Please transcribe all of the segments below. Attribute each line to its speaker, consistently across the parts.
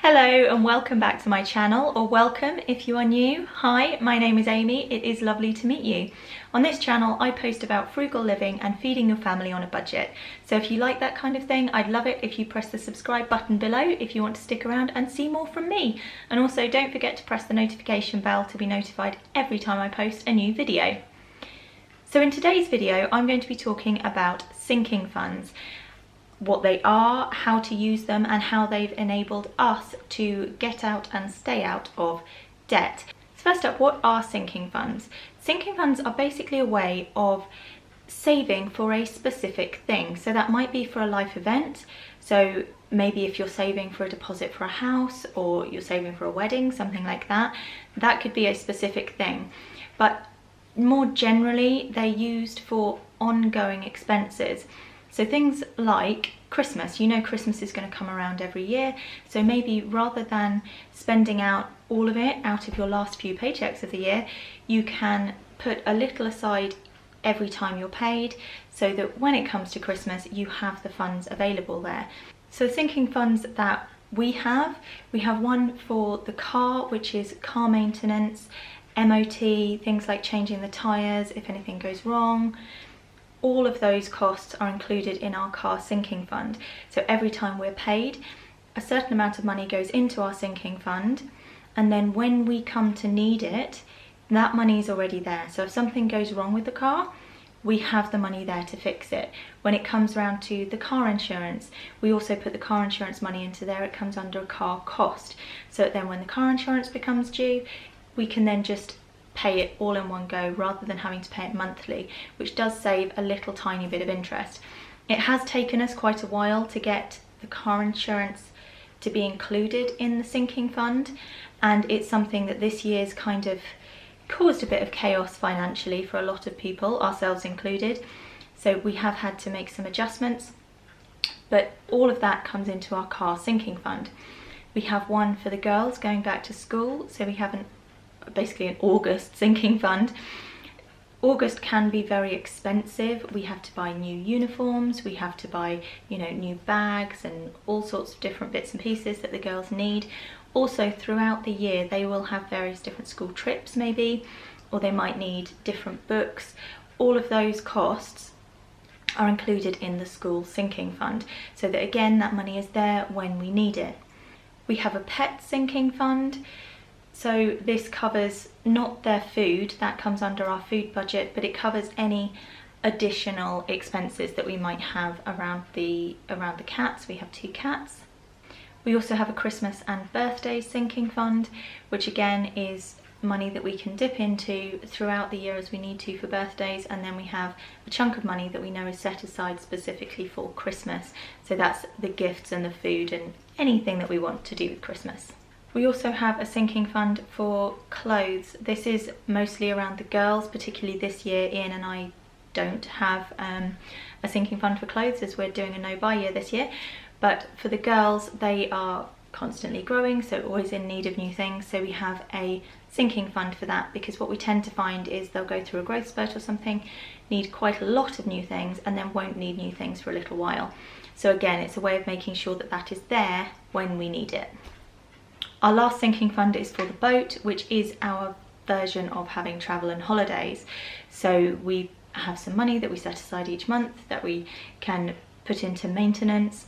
Speaker 1: Hello and welcome back to my channel, or welcome if you are new. Hi, my name is Amy. It is lovely to meet you. On this channel I post about frugal living and feeding your family on a budget. So if you like that kind of thing, I'd love it if you press the subscribe button below if you want to stick around and see more from me. And also don't forget to press the notification bell to be notified every time I post a new video. So in today's video I'm going to be talking about sinking funds. What they are, how to use them, and how they've enabled us to get out and stay out of debt. So first up, what are sinking funds? Sinking funds are basically a way of saving for a specific thing. So that might be for a life event. So maybe if you're saving for a deposit for a house, or you're saving for a wedding, something like that, that could be a specific thing. But more generally, they're used for ongoing expenses. So things like Christmas, you know Christmas is going to come around every year, so maybe rather than spending out all of it out of your last few paychecks of the year, you can put a little aside every time you're paid, so that when it comes to Christmas you have the funds available there. So sinking funds that we have one for the car, which is car maintenance, MOT, things like changing the tyres if anything goes wrong. All of those costs are included in our car sinking fund. So every time we're paid, a certain amount of money goes into our sinking fund, and then when we come to need it, that money is already there. So if something goes wrong with the car, we have the money there to fix it. When it comes around to the car insurance, we also put the car insurance money into there. It comes under a car cost. So then when the car insurance becomes due, we can then just pay it all in one go rather than having to pay it monthly, which does save a little tiny bit of interest. It has taken us quite a while to get the car insurance to be included in the sinking fund, and it's something that this year's kind of caused a bit of chaos financially for a lot of people, ourselves included. So we have had to make some adjustments, but all of that comes into our car sinking fund. We have one for the girls going back to school, so we have basically an August sinking fund. August can be very expensive. We have to buy new uniforms, we have to buy, new bags and all sorts of different bits and pieces that the girls need. Also throughout the year they will have various different school trips maybe, or they might need different books. All of those costs are included in the school sinking fund, so that again that money is there when we need it. We have a pet sinking fund. So this covers not their food, that comes under our food budget, but it covers any additional expenses that we might have around the cats. We have 2 cats. We also have a Christmas and birthday sinking fund, which again is money that we can dip into throughout the year as we need to for birthdays, and then we have a chunk of money that we know is set aside specifically for Christmas. So that's the gifts and the food and anything that we want to do with Christmas. We also have a sinking fund for clothes. This is mostly around the girls, particularly this year. Ian and I don't have a sinking fund for clothes as we're doing a no-buy year this year. But for the girls, they are constantly growing, so always in need of new things. So we have a sinking fund for that, because what we tend to find is they'll go through a growth spurt or something, need quite a lot of new things, and then won't need new things for a little while. So again, it's a way of making sure that that is there when we need it. Our last sinking fund is for the boat, which is our version of having travel and holidays. So we have some money that we set aside each month that we can put into maintenance,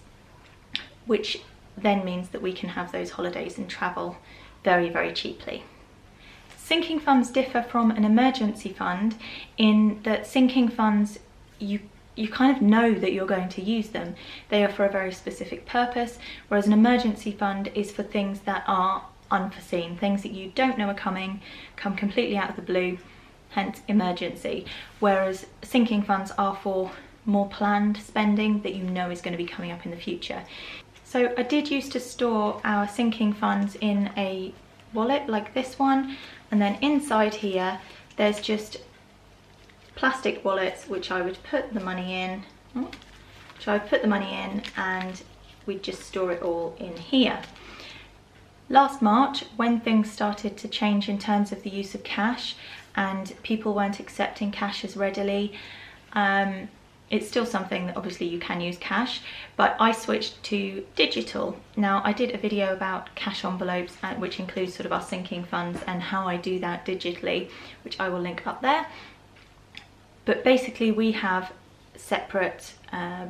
Speaker 1: which then means that we can have those holidays and travel very, very cheaply. Sinking funds differ from an emergency fund in that sinking funds, you kind of know that you're going to use them. They are for a very specific purpose, whereas an emergency fund is for things that are unforeseen, things that you don't know are coming, come completely out of the blue, hence emergency. Whereas sinking funds are for more planned spending that you know is going to be coming up in the future. So I did used to store our sinking funds in a wallet like this one, and then inside here there's just plastic wallets which I would put the money in, and we'd just store it all in here. Last March, when things started to change in terms of the use of cash and people weren't accepting cash as readily, It's still something that obviously you can use cash, but I switched to digital. Now, I did a video about cash envelopes, which includes sort of our sinking funds and how I do that digitally, which I will link up there. But basically we have separate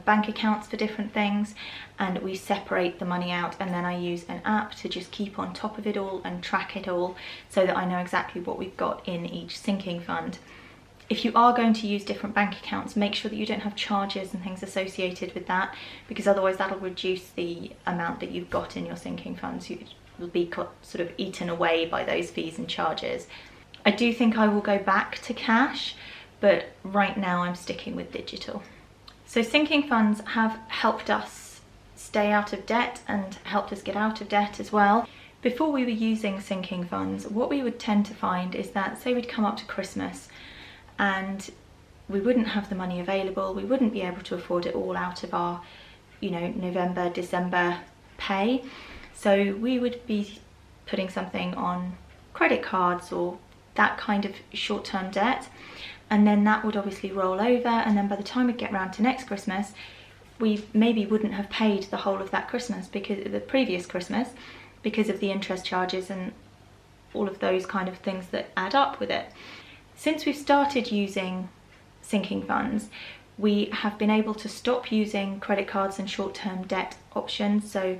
Speaker 1: bank accounts for different things, and we separate the money out, and then I use an app to just keep on top of it all and track it all so that I know exactly what we've got in each sinking fund. If you are going to use different bank accounts, make sure that you don't have charges and things associated with that, because otherwise that'll reduce the amount that you've got in your sinking funds. You will be sort of eaten away by those fees and charges. I do think I will go back to cash, but right now I'm sticking with digital. So sinking funds have helped us stay out of debt and helped us get out of debt as well. Before we were using sinking funds, what we would tend to find is that, say we'd come up to Christmas and we wouldn't have the money available, we wouldn't be able to afford it all out of our, November, December pay. So we would be putting something on credit cards or that kind of short-term debt, and then that would obviously roll over, and then by the time we get round to next Christmas, we maybe wouldn't have paid the whole of that Christmas, because the previous Christmas, because of the interest charges and all of those kind of things that add up with it. Since we've started using sinking funds, we have been able to stop using credit cards and short-term debt options. So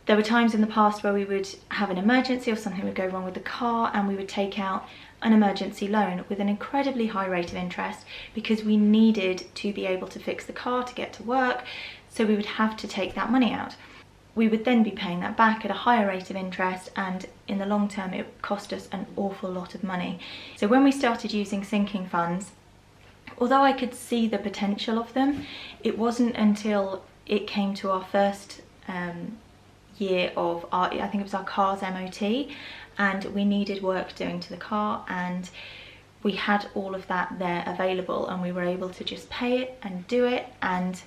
Speaker 1: there were times in the past where we would have an emergency or something would go wrong with the car, and we would take out an emergency loan with an incredibly high rate of interest because we needed to be able to fix the car to get to work, so we would have to take that money out. We would then be paying that back at a higher rate of interest, and in the long term it cost us an awful lot of money. So when we started using sinking funds, although I could see the potential of them, it wasn't until it came to our first year of our, I think it was our car's MOT, and we needed work doing to the car, and we had all of that there available, and we were able to just pay it and do it, and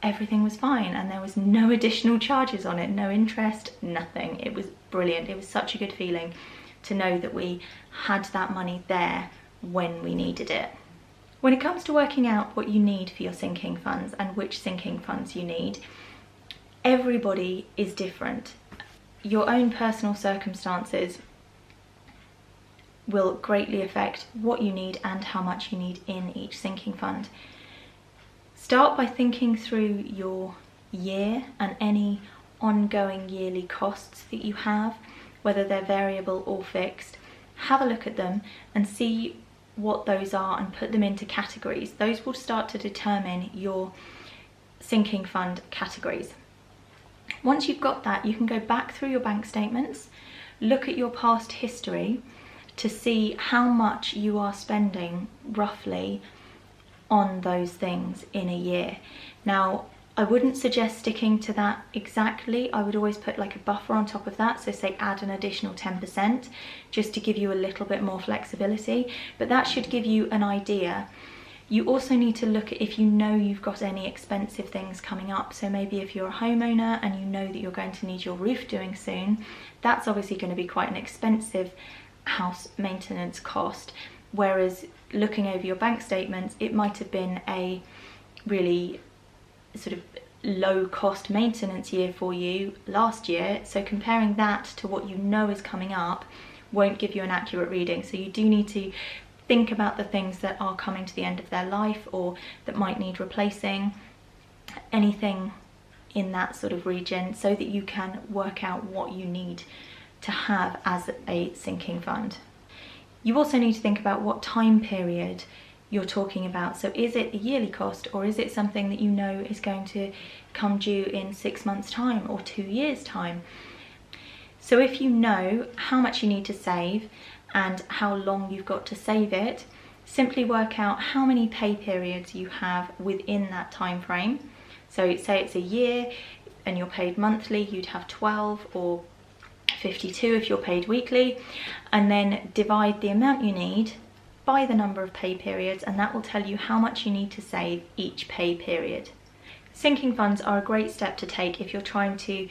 Speaker 1: everything was fine, and there was no additional charges on it, no interest, nothing. It was brilliant. It was such a good feeling to know that we had that money there when we needed it. When it comes to working out what you need for your sinking funds and which sinking funds you need, everybody is different. Your own personal circumstances will greatly affect what you need and how much you need in each sinking fund. Start by thinking through your year and any ongoing yearly costs that you have, whether they're variable or fixed. Have a look at them and see what those are and put them into categories. Those will start to determine your sinking fund categories. Once you've got that, you can go back through your bank statements, look at your past history to see how much you are spending roughly on those things in a year. Now, I wouldn't suggest sticking to that exactly. I would always put like a buffer on top of that, so say add an additional 10% just to give you a little bit more flexibility, but that should give you an idea. You also need to look at if you know you've got any expensive things coming up. So maybe if you're a homeowner and you know that you're going to need your roof doing soon, that's obviously going to be quite an expensive house maintenance cost. Whereas looking over your bank statements, it might have been a really sort of low cost maintenance year for you last year. So comparing that to what you know is coming up won't give you an accurate reading. So you do need to think about the things that are coming to the end of their life or that might need replacing, anything in that sort of region, so that you can work out what you need to have as a sinking fund. You also need to think about what time period you're talking about. So is it a yearly cost, or is it something that you know is going to come due in 6 months' time or 2 years' time? So if you know how much you need to save and how long you've got to save it, simply work out how many pay periods you have within that time frame. So say it's a year and you're paid monthly, you'd have 12 or 52 if you're paid weekly, and then divide the amount you need by the number of pay periods, and that will tell you how much you need to save each pay period. Sinking funds are a great step to take if you're trying to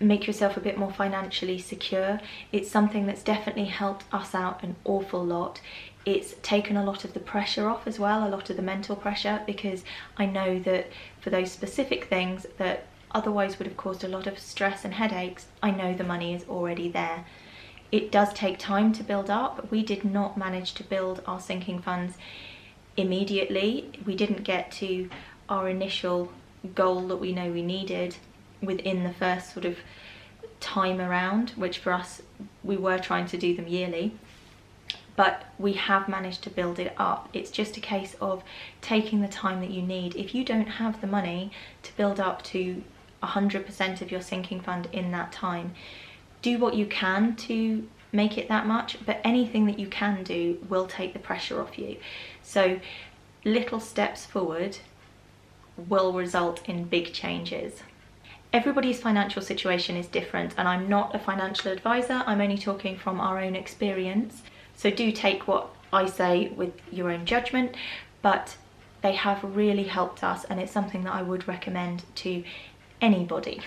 Speaker 1: make yourself a bit more financially secure. It's something that's definitely helped us out an awful lot It's taken a lot of the pressure off as well, a lot of the mental pressure, because I know that for those specific things that otherwise would have caused a lot of stress and headaches, I know the money is already there. It does take time to build up. We did not manage to build our sinking funds immediately. We didn't get to our initial goal that we know we needed within the first sort of time around, which for us, we were trying to do them yearly. But we have managed to build it up. It's just a case of taking the time that you need. If you don't have the money to build up to 100% of your sinking fund in that time, do what you can to make it that much, but anything that you can do will take the pressure off you. So little steps forward will result in big changes. Everybody's financial situation is different, and I'm not a financial advisor. I'm only talking from our own experience. So do take what I say with your own judgment, but they have really helped us, and it's something that I would recommend to anybody.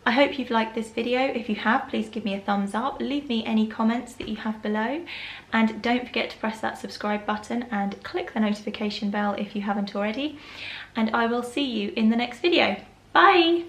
Speaker 1: I hope you've liked this video. If you have, please give me a thumbs up. Leave me any comments that you have below, and don't forget to press that subscribe button and click the notification bell if you haven't already. And I will see you in the next video. Bye!